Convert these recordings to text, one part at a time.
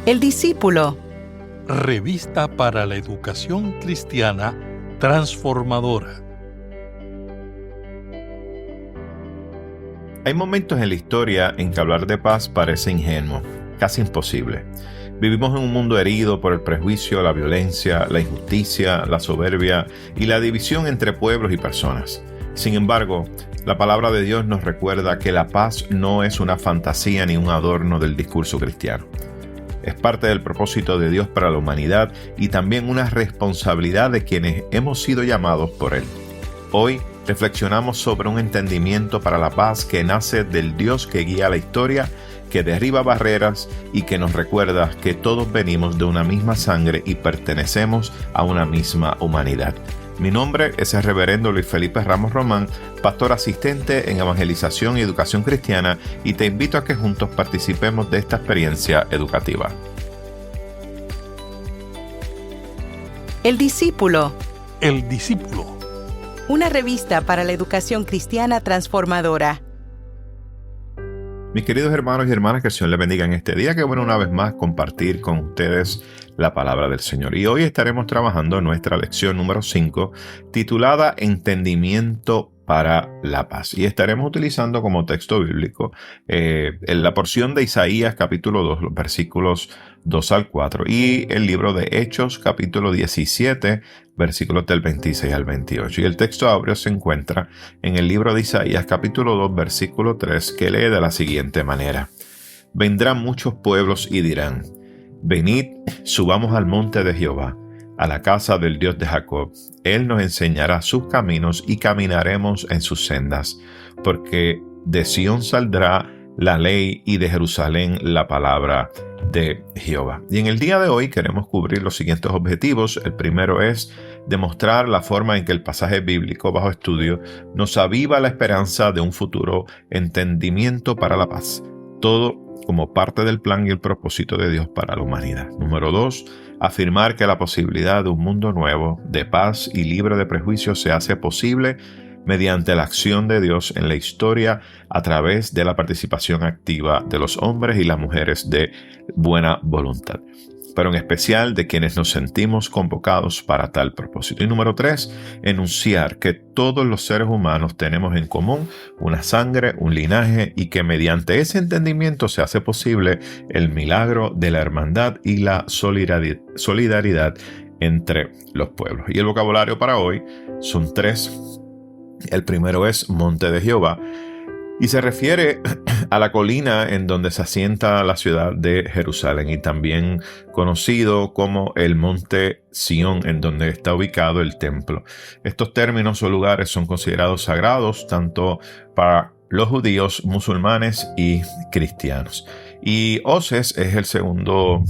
El discípulo. Revista para la educación cristiana transformadora. Hay momentos en la historia en que hablar de paz parece ingenuo, casi imposible. Vivimos en un mundo herido por el prejuicio, la violencia, la injusticia, la soberbia y la división entre pueblos y personas. Sin embargo, la palabra de Dios nos recuerda que la paz no es una fantasía ni un adorno del discurso cristiano. Es parte del propósito de Dios para la humanidad y también una responsabilidad de quienes hemos sido llamados por Él. Hoy reflexionamos sobre un entendimiento para la paz que nace del Dios que guía la historia, que derriba barreras y que nos recuerda que todos venimos de una misma sangre y pertenecemos a una misma humanidad. Mi nombre es el reverendo Luis Felipe Ramos Román, pastor asistente en Evangelización y Educación Cristiana, y te invito a que juntos participemos de esta experiencia educativa. El discípulo. El discípulo. Una revista para la educación cristiana transformadora. Mis queridos hermanos y hermanas, que el Señor les bendiga en este día. Qué bueno una vez más compartir con ustedes la palabra del Señor. Y hoy estaremos trabajando nuestra lección número 5, titulada Entendimiento para la paz. Y estaremos utilizando como texto bíblico en la porción de Isaías capítulo 2, los versículos 2 al 4, y el libro de Hechos capítulo 17, versículos del 26 al 28. Y el texto áureo se encuentra en el libro de Isaías capítulo 2, versículo 3, que lee de la siguiente manera: Vendrán muchos pueblos y dirán: Venid, subamos al monte de Jehová, a la casa del Dios de Jacob. Él nos enseñará sus caminos y caminaremos en sus sendas, porque de Sión saldrá la ley y de Jerusalén la palabra de Jehová. Y en el día de hoy queremos cubrir los siguientes objetivos. El primero es demostrar la forma en que el pasaje bíblico bajo estudio nos aviva la esperanza de un futuro entendimiento para la paz. Todo como parte del plan y el propósito de Dios para la humanidad. Número 2, afirmar que la posibilidad de un mundo nuevo, de paz y libre de prejuicios se hace posible mediante la acción de Dios en la historia a través de la participación activa de los hombres y las mujeres de buena voluntad, pero en especial de quienes nos sentimos convocados para tal propósito. Y número 3, enunciar que todos los seres humanos tenemos en común una sangre, un linaje, y que mediante ese entendimiento se hace posible el milagro de la hermandad y la solidaridad entre los pueblos. Y el vocabulario para hoy son 3. El primero es Monte de Jehová, y se refiere a la colina en donde se asienta la ciudad de Jerusalén, y también conocido como el Monte Sión, en donde está ubicado el templo. Estos términos o lugares son considerados sagrados tanto para los judíos, musulmanes y cristianos. Y Oses es el segundo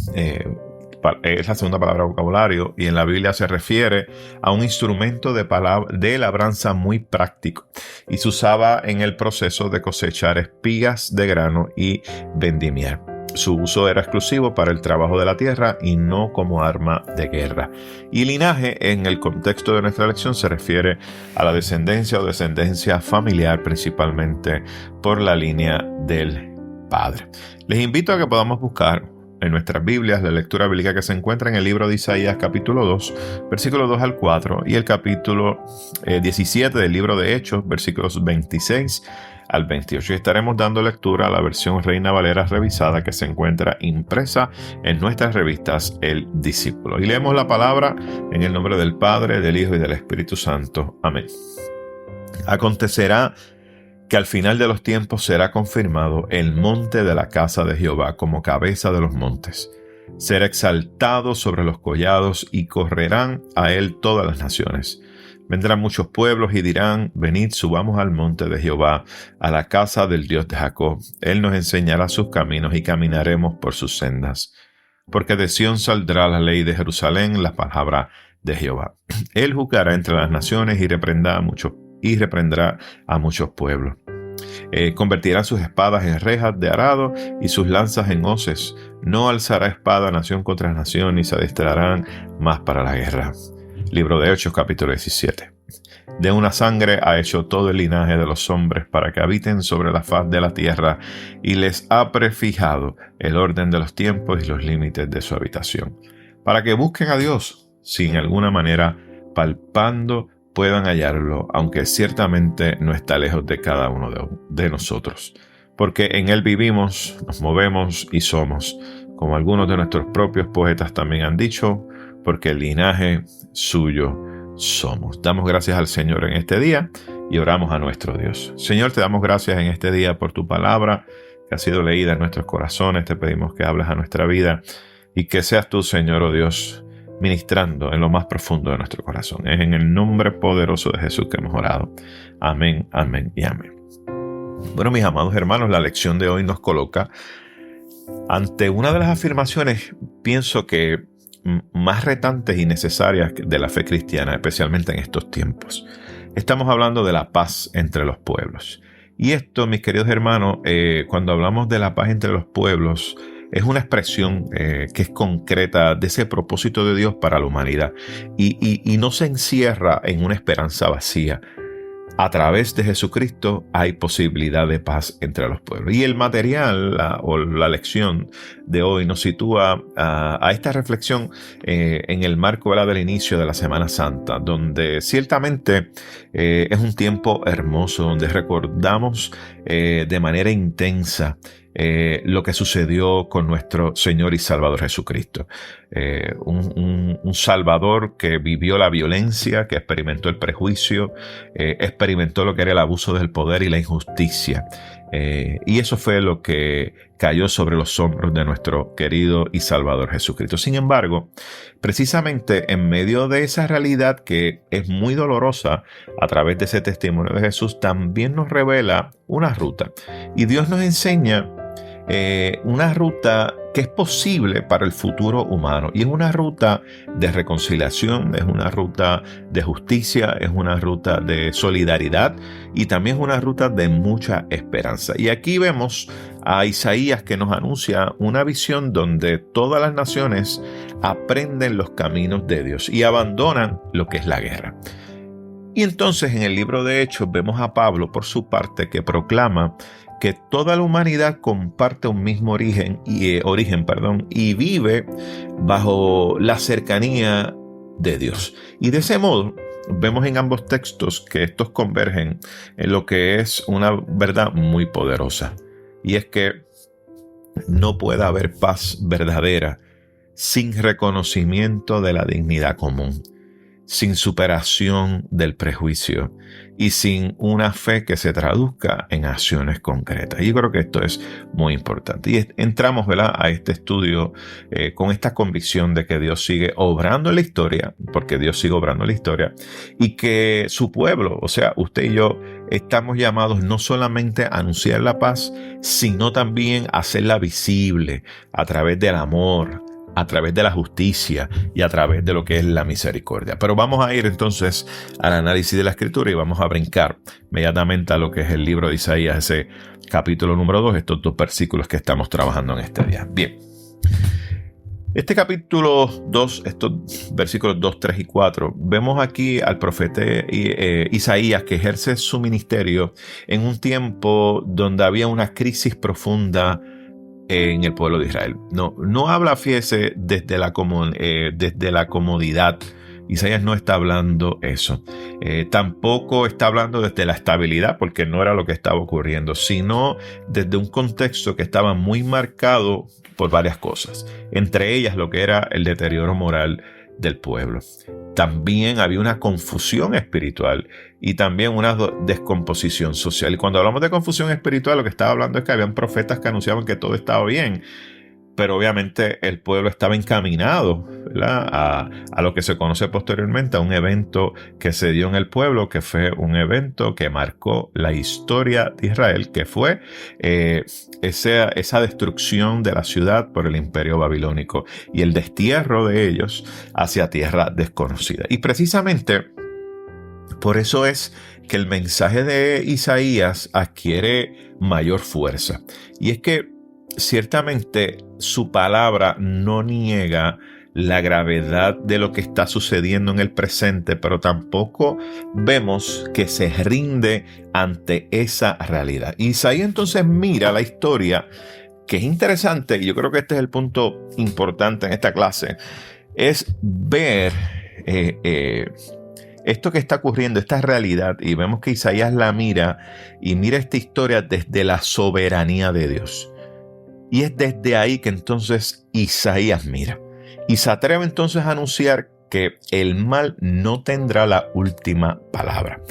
es la segunda palabra vocabulario, y en la Biblia se refiere a un instrumento de labranza muy práctico, y se usaba en el proceso de cosechar espigas de grano y vendimiar. Su uso era exclusivo para el trabajo de la tierra y no como arma de guerra. Y linaje, en el contexto de nuestra lección, se refiere a la descendencia o descendencia familiar, principalmente por la línea del padre. Les invito a que podamos buscar en nuestras Biblias la lectura bíblica que se encuentra en el libro de Isaías capítulo 2, versículos 2 al 4, y el capítulo 17 del libro de Hechos, versículos 26 al 28. Y estaremos dando lectura a la versión Reina Valera revisada que se encuentra impresa en nuestras revistas El Discípulo. Y leemos la palabra en el nombre del Padre, del Hijo y del Espíritu Santo. Amén. Acontecerá que al final de los tiempos será confirmado el monte de la casa de Jehová como cabeza de los montes. Será exaltado sobre los collados y correrán a él todas las naciones. Vendrán muchos pueblos y dirán: Venid, subamos al monte de Jehová, a la casa del Dios de Jacob. Él nos enseñará sus caminos y caminaremos por sus sendas. Porque de Sión saldrá la ley de Jerusalén, la palabra de Jehová. Él juzgará entre las naciones y reprendrá a muchos pueblos. Convertirá sus espadas en rejas de arado y sus lanzas en hoces. No alzará espada nación contra nación, ni se adestrarán más para la guerra. Libro de Hechos, capítulo 17. de una sangre ha hecho todo el linaje de los hombres para que habiten sobre la faz de la tierra y les ha prefijado el orden de los tiempos y los límites de su habitación, para que busquen a Dios, si en alguna manera palpando puedan hallarlo, aunque ciertamente no está lejos de cada uno de nosotros, porque en Él vivimos, nos movemos y somos, como algunos de nuestros propios poetas también han dicho, porque el linaje suyo somos. Damos gracias al Señor en este día y oramos a nuestro Dios. Señor, te damos gracias en este día por tu palabra que ha sido leída en nuestros corazones. Te pedimos que hables a nuestra vida y que seas tú, Señor, oh Dios, ministrando en lo más profundo de nuestro corazón. Es en el nombre poderoso de Jesús que hemos orado. Amén, amén y amén. Bueno, mis amados hermanos, la lección de hoy nos coloca ante una de las afirmaciones, pienso que más retantes y necesarias de la fe cristiana, especialmente en estos tiempos. Estamos hablando de la paz entre los pueblos. Y esto, mis queridos hermanos, cuando hablamos de la paz entre los pueblos, es una expresión que es concreta de ese propósito de Dios para la humanidad y no se encierra en una esperanza vacía. A través de Jesucristo hay posibilidad de paz entre los pueblos. Y el material la lección de hoy nos sitúa a esta reflexión en el marco del inicio de la Semana Santa, donde ciertamente es un tiempo hermoso, donde recordamos de manera intensa lo que sucedió con nuestro Señor y Salvador Jesucristo. Un Salvador que vivió la violencia, que experimentó el prejuicio, experimentó lo que era el abuso del poder y la injusticia. Y eso fue lo que cayó sobre los hombros de nuestro querido y Salvador Jesucristo. Sin embargo, precisamente en medio de esa realidad que es muy dolorosa, a través de ese testimonio de Jesús, también nos revela una ruta. Y Dios nos enseña una ruta que es posible para el futuro humano, y es una ruta de reconciliación, es una ruta de justicia, es una ruta de solidaridad y también es una ruta de mucha esperanza. Y aquí vemos a Isaías que nos anuncia una visión donde todas las naciones aprenden los caminos de Dios y abandonan lo que es la guerra. Y entonces en el libro de Hechos vemos a Pablo por su parte que proclama que toda la humanidad comparte un mismo origen y vive bajo la cercanía de Dios. Y de ese modo vemos en ambos textos que estos convergen en lo que es una verdad muy poderosa. Y es que no puede haber paz verdadera sin reconocimiento de la dignidad común, sin superación del prejuicio y sin una fe que se traduzca en acciones concretas. Y yo creo que esto es muy importante. Y entramos, ¿verdad?, a este estudio con esta convicción de que Dios sigue obrando en la historia, porque Dios sigue obrando en la historia, y que su pueblo, o sea, usted y yo, estamos llamados no solamente a anunciar la paz, sino también a hacerla visible a través del amor, a través de la justicia y a través de lo que es la misericordia. Pero vamos a ir entonces al análisis de la Escritura y vamos a brincar inmediatamente a lo que es el libro de Isaías, ese capítulo número 2, estos dos versículos que estamos trabajando en este día. Bien, este capítulo 2, estos versículos 2, 3 y 4, vemos aquí al profeta Isaías que ejerce su ministerio en un tiempo donde había una crisis profunda en el pueblo de Israel. No habla, fíjese, desde la comodidad. Isaías no está hablando eso. Tampoco está hablando desde la estabilidad, porque no era lo que estaba ocurriendo, sino desde un contexto que estaba muy marcado por varias cosas, entre ellas lo que era el deterioro moral del pueblo. También había una confusión espiritual y también una descomposición social. Y cuando hablamos de confusión espiritual, lo que estaba hablando es que habían profetas que anunciaban que todo estaba bien, pero obviamente el pueblo estaba encaminado, ¿verdad?, a lo que se conoce posteriormente a un evento que se dio en el pueblo, que fue un evento que marcó la historia de Israel, que fue esa destrucción de la ciudad por el imperio babilónico y el destierro de ellos hacia tierra desconocida. Y precisamente por eso es que el mensaje de Isaías adquiere mayor fuerza. Y es que ciertamente su palabra no niega la gravedad de lo que está sucediendo en el presente, pero tampoco vemos que se rinde ante esa realidad. Isaías entonces mira la historia, que es interesante, y yo creo que este es el punto importante en esta clase, es ver esto que está ocurriendo, esta realidad, y vemos que Isaías la mira, y mira esta historia desde la soberanía de Dios. Y es desde ahí que entonces Isaías mira. Y se atreve entonces a anunciar que el mal no tendrá la última palabra.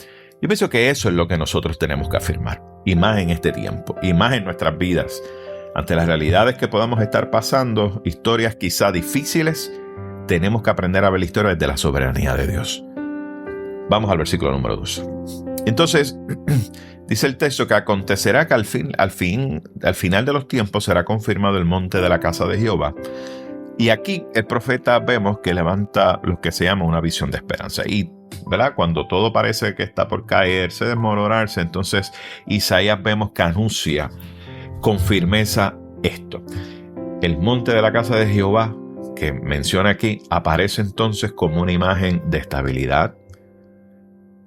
Yo pienso que eso es lo que nosotros tenemos que afirmar, y más en este tiempo, y más en nuestras vidas. Ante las realidades que podamos estar pasando, historias quizá difíciles, tenemos que aprender a ver la historia desde la soberanía de Dios. Vamos al versículo número 2. Entonces, dice el texto que acontecerá que al final de los tiempos será confirmado el monte de la casa de Jehová. Y aquí el profeta vemos que levanta lo que se llama una visión de esperanza. Y, ¿verdad?, cuando todo parece que está por caerse, desmoronarse, entonces Isaías vemos que anuncia con firmeza esto. El monte de la casa de Jehová, que menciona aquí, aparece entonces como una imagen de estabilidad.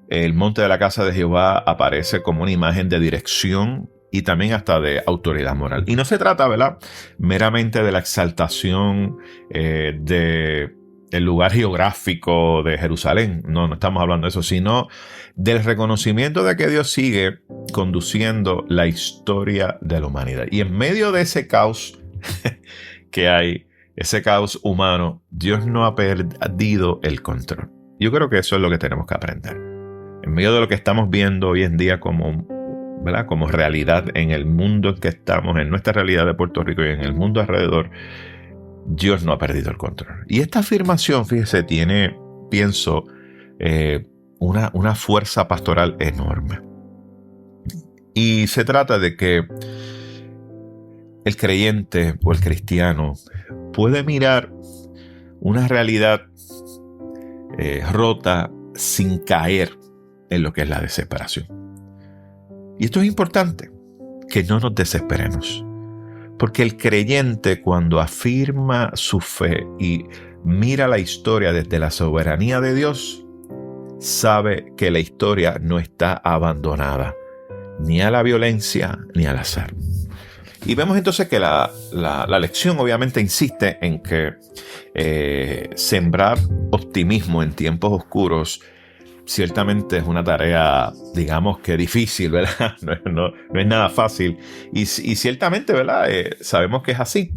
El monte de la casa de Jehová aparece como una imagen de dirección y también hasta de autoridad moral. Y no se trata, ¿verdad?, meramente de la exaltación del lugar geográfico de Jerusalén. No estamos hablando de eso, sino del reconocimiento de que Dios sigue conduciendo la historia de la humanidad. Y en medio de ese caos que hay, ese caos humano, Dios no ha perdido el control. Yo creo que eso es lo que tenemos que aprender. En medio de lo que estamos viendo hoy en día como, ¿verdad?, como realidad en el mundo en que estamos, en nuestra realidad de Puerto Rico y en el mundo alrededor, Dios no ha perdido el control. Y esta afirmación, fíjese, tiene, pienso, una fuerza pastoral enorme. Y se trata de que el creyente o el cristiano puede mirar una realidad rota sin caer en lo que es la desesperación. Y esto es importante, que no nos desesperemos. Porque el creyente, cuando afirma su fe y mira la historia desde la soberanía de Dios, sabe que la historia no está abandonada ni a la violencia ni al azar. Y vemos entonces que la lección obviamente insiste en que sembrar optimismo en tiempos oscuros ciertamente es una tarea, digamos que difícil, ¿verdad? No es nada fácil. Y ciertamente, ¿verdad? Sabemos que es así.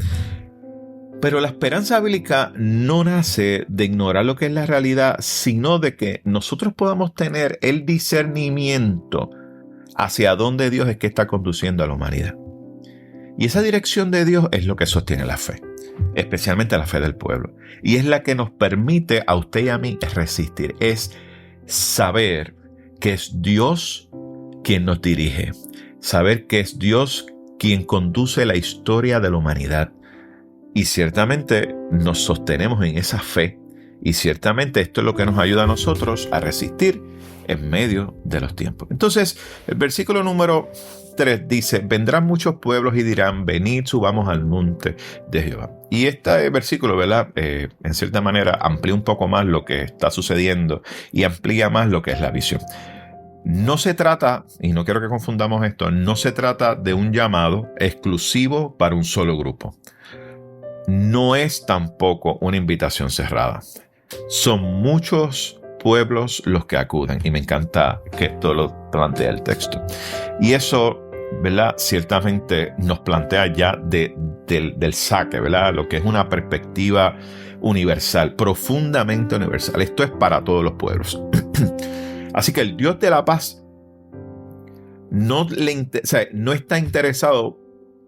Pero la esperanza bíblica no nace de ignorar lo que es la realidad, sino de que nosotros podamos tener el discernimiento hacia dónde Dios es que está conduciendo a la humanidad. Y esa dirección de Dios es lo que sostiene la fe, especialmente la fe del pueblo. Y es la que nos permite a usted y a mí resistir. Es saber que es Dios quien nos dirige. Saber que es Dios quien conduce la historia de la humanidad. Y ciertamente nos sostenemos en esa fe. Y ciertamente esto es lo que nos ayuda a nosotros a resistir en medio de los tiempos. Entonces, el versículo número 3 dice: vendrán muchos pueblos y dirán, venid, subamos al monte de Jehová. Y este versículo, ¿verdad?, en cierta manera amplía un poco más lo que está sucediendo y amplía más lo que es la visión. No se trata, y no quiero que confundamos esto, no se trata de un llamado exclusivo para un solo grupo. No es tampoco una invitación cerrada. Son muchos pueblos los que acuden, y me encanta que esto lo plantea el texto. Y eso, ¿verdad?, ciertamente nos plantea ya del saque, ¿verdad?, lo que es una perspectiva universal, profundamente universal. Esto es para todos los pueblos. Así que el Dios de la paz no está interesado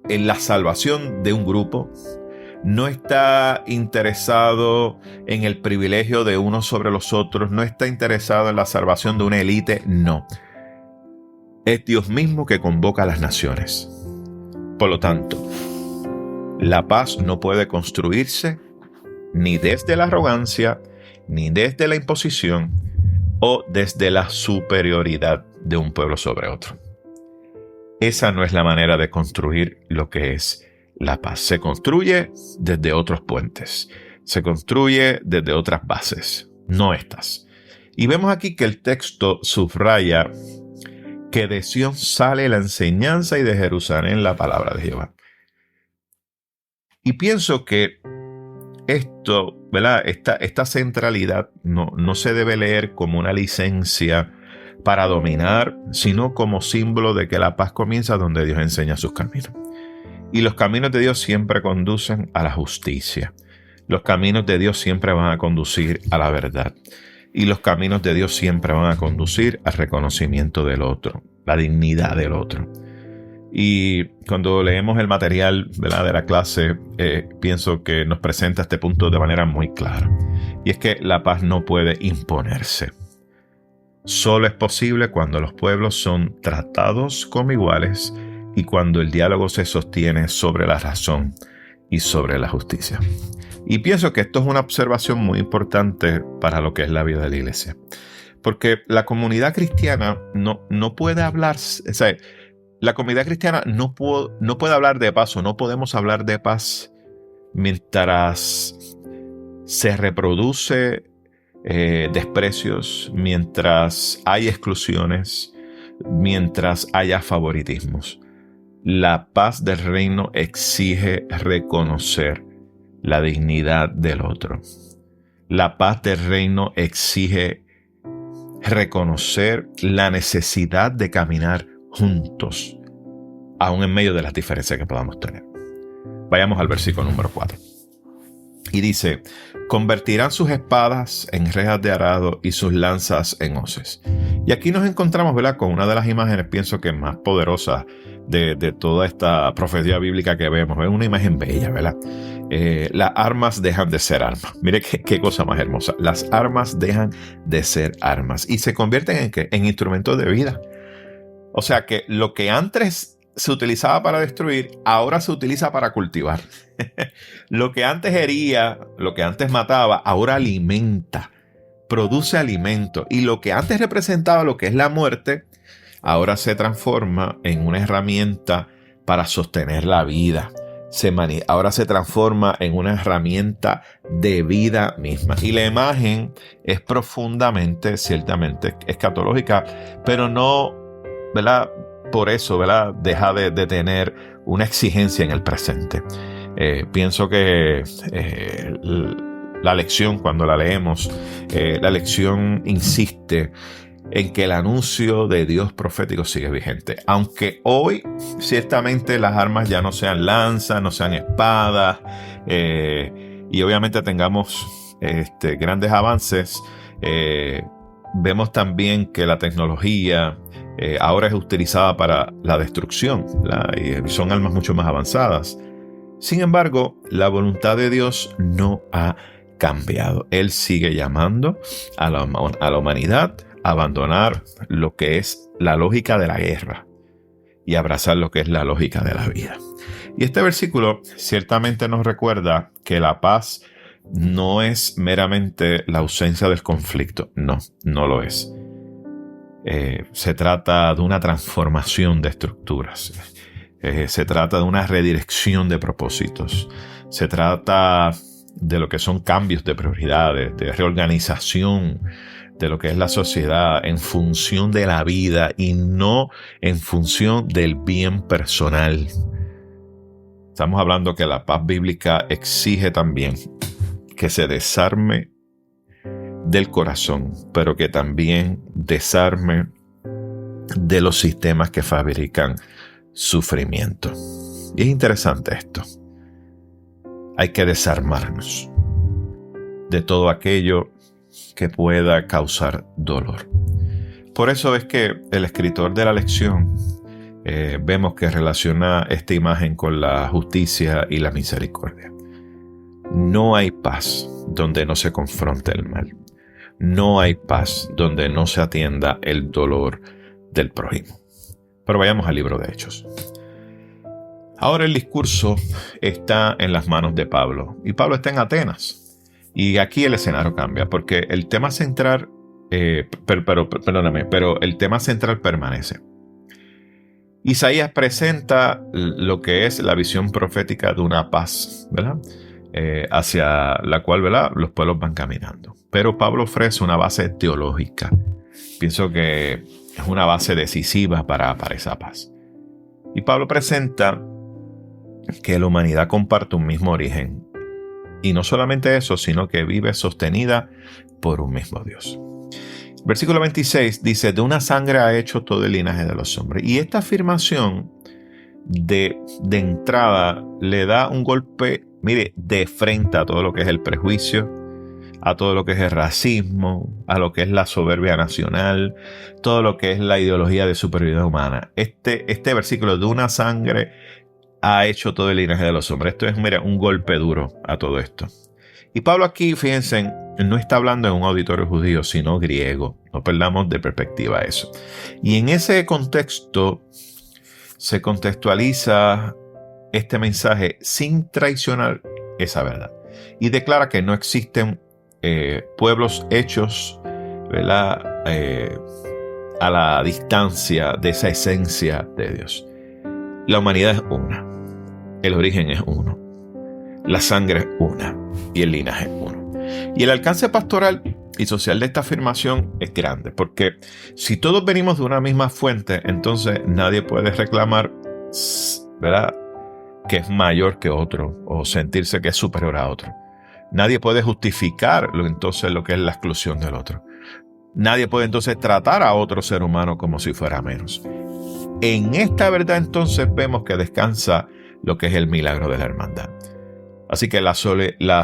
en la salvación de un grupo, no está interesado en el privilegio de unos sobre los otros, no está interesado en la salvación de una élite, no. Es Dios mismo que convoca a las naciones. Por lo tanto, la paz no puede construirse ni desde la arrogancia, ni desde la imposición o desde la superioridad de un pueblo sobre otro. Esa no es la manera de construir lo que es la paz. Se construye desde otros puentes. se construye desde otras bases, no estas. Y vemos aquí que el texto subraya que de Sión sale la enseñanza y de Jerusalén la palabra de Jehová. Y pienso que esto, ¿verdad? Esta centralidad no se debe leer como una licencia para dominar, sino como símbolo de que la paz comienza donde Dios enseña sus caminos. Y los caminos de Dios siempre conducen a la justicia. Los caminos de Dios siempre van a conducir a la verdad. Y los caminos de Dios siempre van a conducir al reconocimiento del otro, la dignidad del otro. Y cuando leemos el material, ¿verdad?, de la clase, pienso que nos presenta este punto de manera muy clara. Y es que la paz no puede imponerse. Solo es posible cuando los pueblos son tratados como iguales y cuando el diálogo se sostiene sobre la razón y sobre la justicia. Y pienso que esto es una observación muy importante para lo que es la vida de la iglesia. Porque la comunidad cristiana no puede hablar, o sea, la comunidad cristiana no puede hablar de paz, o no podemos hablar de paz mientras se reproduce desprecios, mientras hay exclusiones, mientras haya favoritismos. La paz del reino exige reconocer la dignidad del otro. La paz del reino exige reconocer la necesidad de caminar juntos, aún en medio de las diferencias que podamos tener. Vayamos al versículo número 4. Y dice: convertirán sus espadas en rejas de arado y sus lanzas en hoces. Y aquí nos encontramos, ¿verdad?, con una de las imágenes, pienso que más poderosas de toda esta profecía bíblica que vemos. Es una imagen bella, ¿verdad? Las armas dejan de ser armas. Mire qué cosa más hermosa. Las armas dejan de ser armas y se convierten en ¿qué? En instrumentos de vida. O sea que lo que antes se utilizaba para destruir, ahora se utiliza para cultivar. Lo que antes hería, lo que antes mataba, ahora alimenta, produce alimento. Y lo que antes representaba lo que es la muerte, ahora se transforma en una herramienta para sostener la vida. Ahora se transforma en una herramienta de vida misma. Y la imagen es profundamente, ciertamente, escatológica, pero no, ¿verdad?, por eso, ¿verdad?, deja de tener una exigencia en el presente. Pienso que la lección, cuando la leemos, la lección insiste en que el anuncio de Dios profético sigue vigente. Aunque hoy, ciertamente, las armas ya no sean lanzas, no sean espadas, y obviamente tengamos grandes avances, vemos también que la tecnología ahora es utilizada para la destrucción, ¿verdad? Y son armas mucho más avanzadas. Sin embargo, la voluntad de Dios no ha cambiado. Él sigue llamando a la humanidad a abandonar lo que es la lógica de la guerra y abrazar lo que es la lógica de la vida. Y este versículo ciertamente nos recuerda que la paz no es meramente la ausencia del conflicto. No lo es. Se trata de una transformación de estructuras. Se trata de una redirección de propósitos. Se trata de lo que son cambios de prioridades, de reorganización de lo que es la sociedad en función de la vida y no en función del bien personal. Estamos hablando que la paz bíblica exige también que se desarme del corazón, pero que también desarme de los sistemas que fabrican sufrimiento. Y es interesante esto. Hay que desarmarnos de todo aquello que pueda causar dolor. Por eso es que el escritor de la lección vemos que relaciona esta imagen con la justicia y la misericordia. No hay paz donde no se confronte el mal. No hay paz donde no se atienda el dolor del prójimo. Pero vayamos al libro de Hechos. Ahora el discurso está en las manos de Pablo. Y Pablo está en Atenas. Y aquí el escenario cambia, porque el tema central, pero el tema central permanece. Isaías presenta lo que es la visión profética de una paz, ¿verdad? hacia la cual, ¿verdad?, los pueblos van caminando. Pero Pablo ofrece una base teológica. Pienso que es una base decisiva para esa paz. Y Pablo presenta que la humanidad comparte un mismo origen. Y no solamente eso, sino que vive sostenida por un mismo Dios. Versículo 26 dice, de una sangre ha hecho todo el linaje de los hombres. Y esta afirmación de entrada le da un golpe, mire, de frente a todo lo que es el prejuicio, a todo lo que es el racismo, a lo que es la soberbia nacional, todo lo que es la ideología de superioridad humana. Este versículo, de una sangre ha hecho todo el linaje de los hombres. Esto es, mira, un golpe duro a todo esto. Y Pablo aquí, fíjense, no está hablando en un auditorio judío, sino griego. No perdamos de perspectiva eso. Y en ese contexto se contextualiza este mensaje sin traicionar esa verdad. Y declara que no existen pueblos hechos, ¿verdad?, a la distancia de esa esencia de Dios. La humanidad es una. El origen es uno. La sangre es una. Y el linaje es uno. Y el alcance pastoral y social de esta afirmación es grande. Porque si todos venimos de una misma fuente, entonces nadie puede reclamar, ¿verdad?, que es mayor que otro o sentirse que es superior a otro. Nadie puede justificar entonces lo que es la exclusión del otro. Nadie puede entonces tratar a otro ser humano como si fuera menos. En esta verdad entonces vemos que descansa lo que es el milagro de la hermandad. Así que la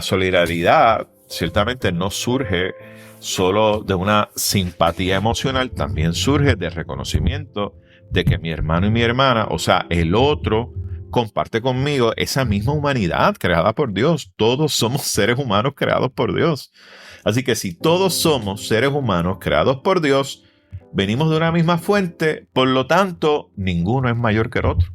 solidaridad ciertamente no surge solo de una simpatía emocional, también surge del reconocimiento de que mi hermano y mi hermana, o sea, el otro, comparte conmigo esa misma humanidad creada por Dios. Todos somos seres humanos creados por Dios. Así que si todos somos seres humanos creados por Dios, venimos de una misma fuente, por lo tanto, ninguno es mayor que el otro.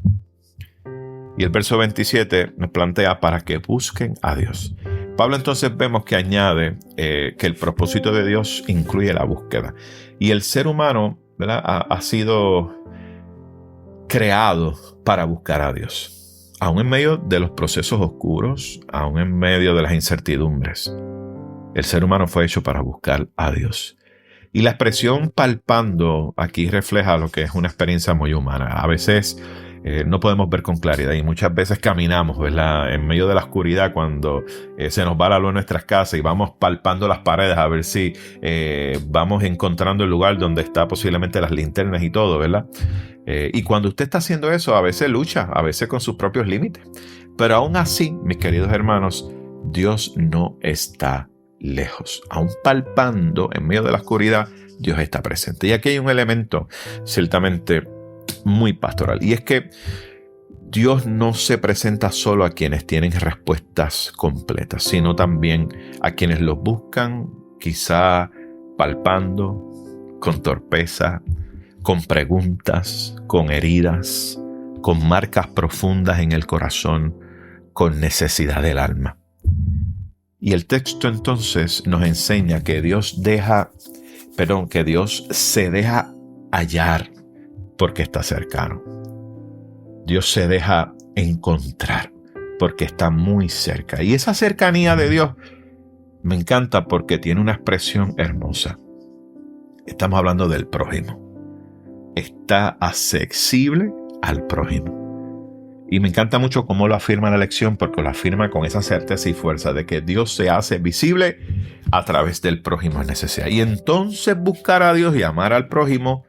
Y el verso 27 nos plantea para que busquen a Dios. Pablo entonces vemos que añade que el propósito de Dios incluye la búsqueda. Y el ser humano, ¿verdad?, ha sido creado para buscar a Dios. Aún en medio de los procesos oscuros, aún en medio de las incertidumbres, el ser humano fue hecho para buscar a Dios. Y la expresión palpando aquí refleja lo que es una experiencia muy humana. A veces no podemos ver con claridad y muchas veces caminamos, ¿verdad?, en medio de la oscuridad cuando se nos va la luz en nuestras casas y vamos palpando las paredes a ver si vamos encontrando el lugar donde está posiblemente las linternas y todo, ¿verdad? Y cuando usted está haciendo eso, a veces lucha, a veces con sus propios límites. Pero aún así, mis queridos hermanos, Dios no está lejos. Aún palpando en medio de la oscuridad, Dios está presente. Y aquí hay un elemento ciertamente muy pastoral. Y es que Dios no se presenta solo a quienes tienen respuestas completas, sino también a quienes los buscan, quizá palpando, con torpeza, con preguntas, con heridas, con marcas profundas en el corazón, con necesidad del alma. Y el texto entonces nos enseña que Dios se deja hallar porque está cercano. Dios se deja encontrar porque está muy cerca. Y esa cercanía de Dios me encanta porque tiene una expresión hermosa. Estamos hablando del prójimo. Está accesible al prójimo. Y me encanta mucho cómo lo afirma la lección, porque lo afirma con esa certeza y fuerza de que Dios se hace visible a través del prójimo en necesidad. Y entonces buscar a Dios y amar al prójimo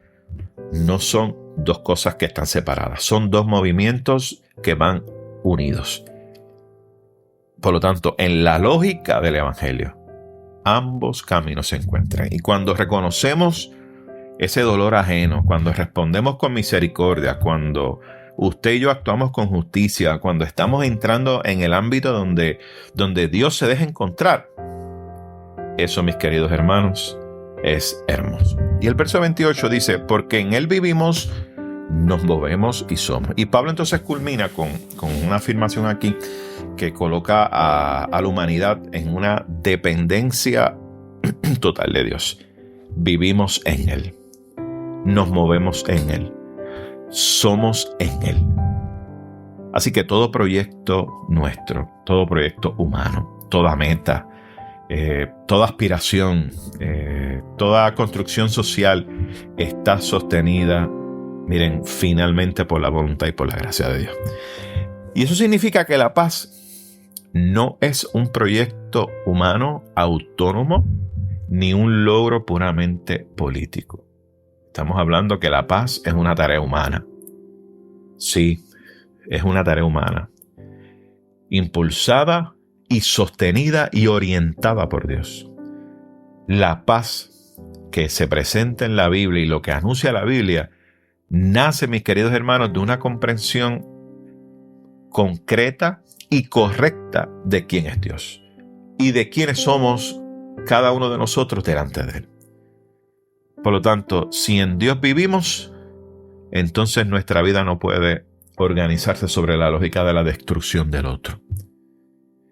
no son dos cosas que están separadas, son dos movimientos que van unidos. Por lo tanto, en la lógica del Evangelio, ambos caminos se encuentran. Y cuando reconocemos ese dolor ajeno, cuando respondemos con misericordia, cuando usted y yo actuamos con justicia, cuando estamos entrando en el ámbito donde Dios se deja encontrar, eso, mis queridos hermanos, es hermoso. Y el verso 28 dice, porque en Él vivimos, nos movemos y somos. Y Pablo entonces culmina con una afirmación aquí que coloca a la humanidad en una dependencia total de Dios. Vivimos en Él, nos movemos en Él, somos en Él. Así que todo proyecto nuestro, todo proyecto humano, toda meta, toda aspiración, toda construcción social está sostenida, miren, finalmente por la voluntad y por la gracia de Dios. Y eso significa que la paz no es un proyecto humano autónomo ni un logro puramente político. Estamos hablando que la paz es una tarea humana. Sí, es una tarea humana, impulsada y sostenida y orientada por Dios. La paz que se presenta en la Biblia y lo que anuncia la Biblia nace, mis queridos hermanos, de una comprensión concreta y correcta de quién es Dios y de quiénes somos cada uno de nosotros delante de Él. Por lo tanto, si en Dios vivimos, entonces nuestra vida no puede organizarse sobre la lógica de la destrucción del otro.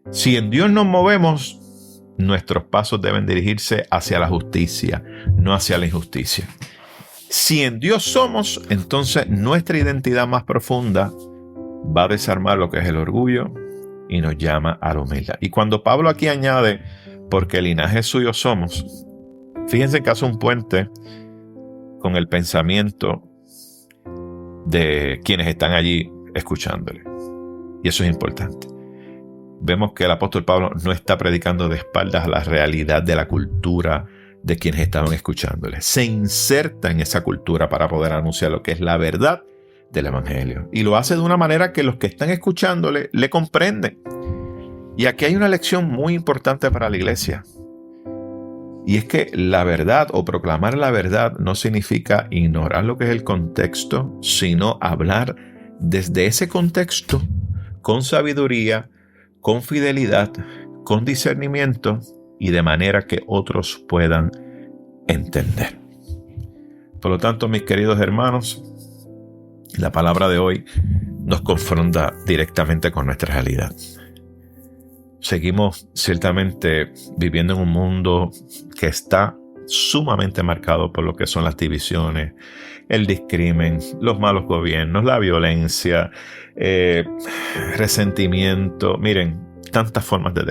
Si en Dios nos movemos, nuestros pasos deben dirigirse hacia la justicia, no hacia la injusticia. Si en Dios somos, entonces nuestra identidad más profunda va a desarmar lo que es el orgullo y nos llama a la humildad. Y cuando Pablo aquí añade, porque el linaje suyo somos, fíjense que hace un puente con el pensamiento de quienes están allí escuchándole. Y eso es importante. Vemos que el apóstol Pablo no está predicando de espaldas a la realidad de la cultura de quienes estaban escuchándole. Se inserta en esa cultura para poder anunciar lo que es la verdad del evangelio. Y lo hace de una manera que los que están escuchándole le comprenden. Y aquí hay una lección muy importante para la iglesia. Y es que la verdad o proclamar la verdad no significa ignorar lo que es el contexto, sino hablar desde ese contexto con sabiduría, con fidelidad, con discernimiento y de manera que otros puedan entender. Por lo tanto, mis queridos hermanos, la palabra de hoy nos confronta directamente con nuestra realidad. Seguimos ciertamente viviendo en un mundo que está sumamente marcado por lo que son las divisiones, el discrimen, los malos gobiernos, la violencia, resentimiento. Miren, tantas formas de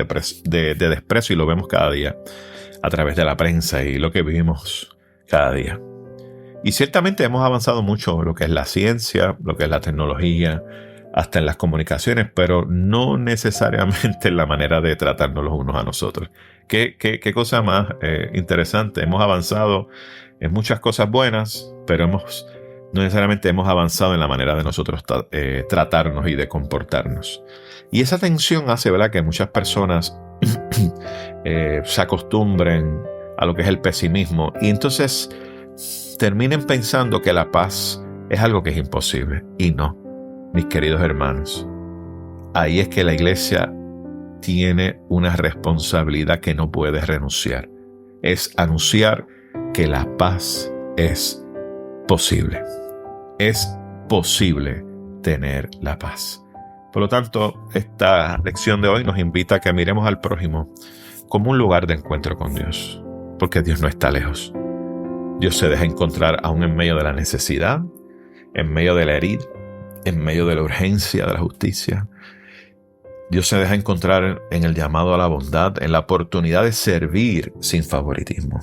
desprecio y lo vemos cada día a través de la prensa y lo que vivimos cada día. Y ciertamente hemos avanzado mucho en lo que es la ciencia, lo que es la tecnología, hasta en las comunicaciones, pero no necesariamente en la manera de tratarnos los unos a nosotros. Qué cosa más interesante. Hemos avanzado en muchas cosas buenas, pero no necesariamente hemos avanzado en la manera de nosotros tratarnos y de comportarnos. Y esa tensión hace, ¿verdad?, que muchas personas se acostumbren a lo que es el pesimismo y entonces terminen pensando que la paz es algo que es imposible. Y no. Mis queridos hermanos, ahí es que la iglesia tiene una responsabilidad que no puede renunciar. Es anunciar que la paz es posible. Es posible tener la paz. Por lo tanto, esta lección de hoy nos invita a que miremos al prójimo como un lugar de encuentro con Dios, porque Dios no está lejos. Dios se deja encontrar aún en medio de la necesidad, en medio de la herida, en medio de la urgencia de la justicia. Dios se deja encontrar en el llamado a la bondad, en la oportunidad de servir sin favoritismo.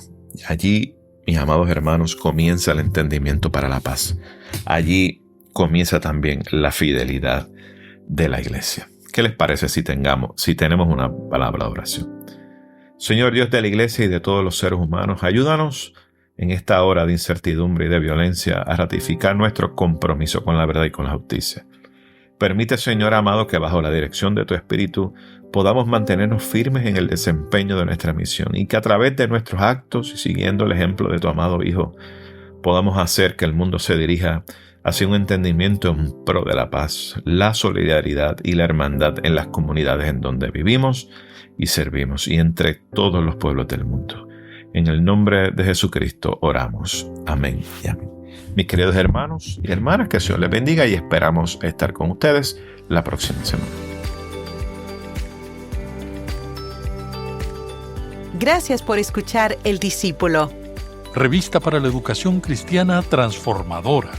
Allí, mis amados hermanos, comienza el entendimiento para la paz. Allí comienza también la fidelidad de la iglesia. ¿Qué les parece si tenemos una palabra de oración? Señor Dios de la iglesia y de todos los seres humanos, ayúdanos en esta hora de incertidumbre y de violencia a ratificar nuestro compromiso con la verdad y con la justicia. Permite, Señor amado, que bajo la dirección de tu Espíritu podamos mantenernos firmes en el desempeño de nuestra misión y que a través de nuestros actos y siguiendo el ejemplo de tu amado Hijo podamos hacer que el mundo se dirija hacia un entendimiento en pro de la paz, la solidaridad y la hermandad en las comunidades en donde vivimos y servimos y entre todos los pueblos del mundo. En el nombre de Jesucristo oramos. Amén y amén. Mis queridos hermanos y hermanas, que el Señor les bendiga y esperamos estar con ustedes la próxima semana. Gracias por escuchar El Discípulo. Revista para la Educación Cristiana Transformadora.